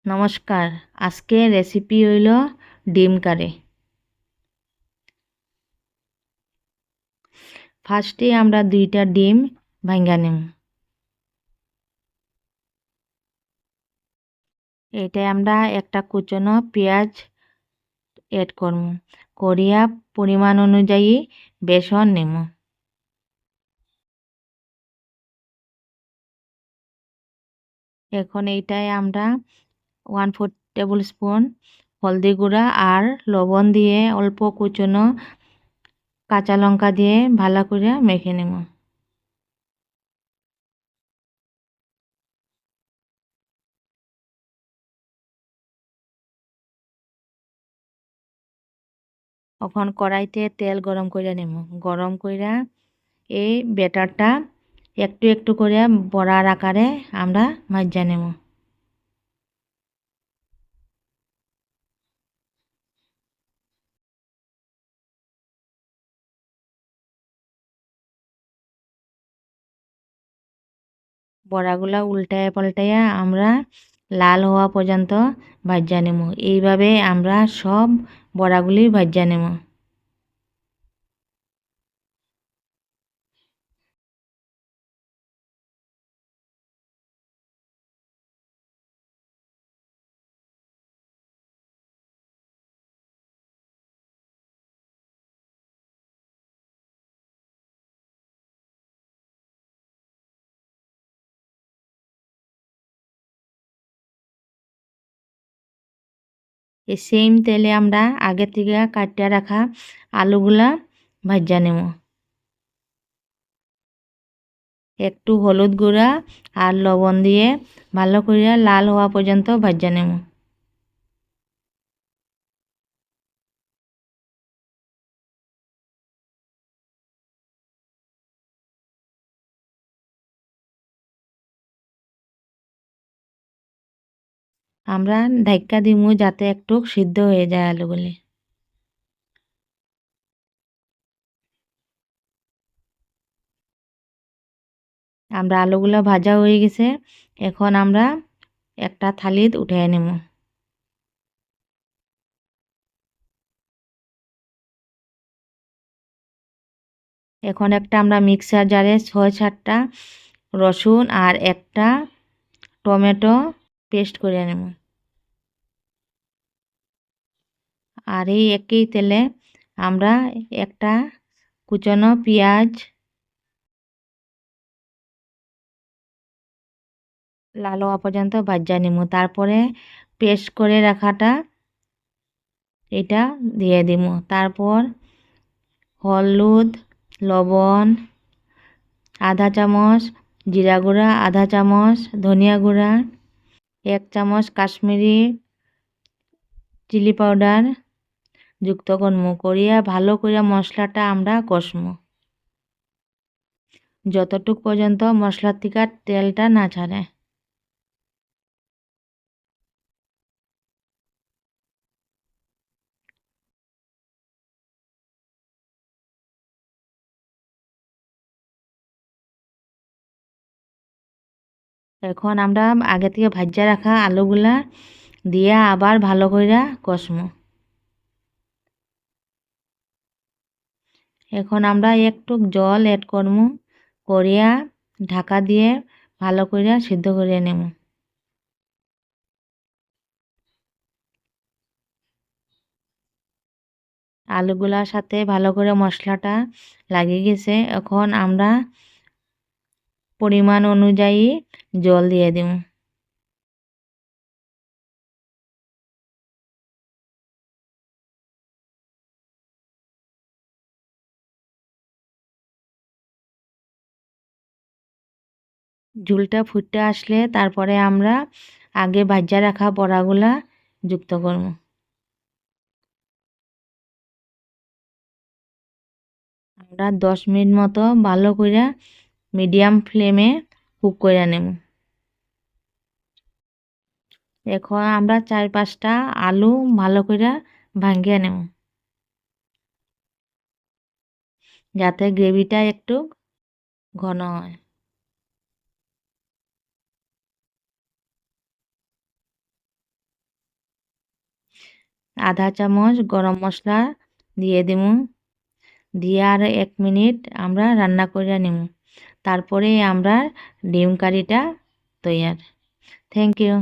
নমস্কার। আজকে রেসিপি হইল ডিম কারি। ফার্স্টে আমরা 2টা ডিম ভাঙ্গা নিম। এটাই আমরা একটা কুচনো পেঁয়াজ এড করব, করিয়া পরিমাণ অনুযায়ী বেসন নিম। এখন এইটাই আমরা 1/4 টেবিল স্পুন হলদি গুঁড়া আর লবণ দিয়ে অল্প কুচনো কাঁচা লঙ্কা দিয়ে ভালো করে মেখে নিব। এখন কড়াইতে তেল গরম করে নিব। গরম কইরা এই ব্যাটারটা একটু একটু করে বড়ার আকারে আমরা ভাজা নেব। বড়াগুলা উল্টায় পাল্টাইয়া আমরা লাল হওয়া পর্যন্ত ভাজা নেব। এইভাবে আমরা সব বড়াগুলি ভাজা নেব। এই সেম তেলে আমরা আগে থেকে কাটিয়ে রাখা আলুগুলা ভাজা নেব। একটু হলুদ গুঁড়া আর লবণ দিয়ে ভালো করে লাল হওয়া পর্যন্ত ভাজা নেব। আমরা ঢাইকা দিমু যাতে একটু সিদ্ধ হয়ে যায় আলুগুলি। আমরা আলুগুলো ভাজা হয়ে গেছে। এখন আমরা একটা থালিত উঠিয়ে নেব। এখন একটা আমরা মিক্সার জারে 6-7টা রসুন আর একটা টমেটো পেস্ট করে নেব। আর এই একই তেলে আমরা একটা কুচনো পেঁয়াজ লাল হওয়া পর্যন্ত ভাজা নিব। তারপরে পেস্ট করে রাখাটা এটা দিয়ে দিব। তারপর হলুদ, লবণ আধা চামচ, জিরা গুঁড়া আধা চামচ, ধনিয়া গুঁড়া 1 চামচ, কাশ্মীরি চিলি পাউডার যুক্ত করমু। করিয়া ভালো করে মশলাটা আমরা কষমু যতটুক পর্যন্ত মশলার থেকে তেলটা না ছাড়ে। এখন আমরা আগে থেকে ভাজা রাখা আলুগুলা দিয়ে আবার ভালো করে কষমু। এখন আমরা একটু জল এড করমু, করিয়া ঢাকা দিয়ে ভালো করে সিদ্ধ করে নেব। আলুগুলার সাথে ভালো করে মশলাটা লাগিয়ে গেছে। এখন আমরা পরিমাণ অনুযায়ী জল দিয়ে দেব। ঝুলটা ফুটে আসলে তারপরে আমরা আগে ভাজা রাখা বড়াগুলা যুক্ত করব। আমরা 10 মিনিট মতো ভালো করে মিডিয়াম ফ্লেমে কুক করে নেব। এখন আমরা 4-5টা আলু ভালো করে ভাঙ্গিয়ে নেব যাতে গ্রেভিটা একটু ঘন হয়। আধা চামচ গরম মশলা দিয়ে দিমু, দিয়ে আর 1 মিনিট আমরা রান্না করে নিমু। তারপরে আমরা ডিম কারিটা তৈয়ার। Thank you.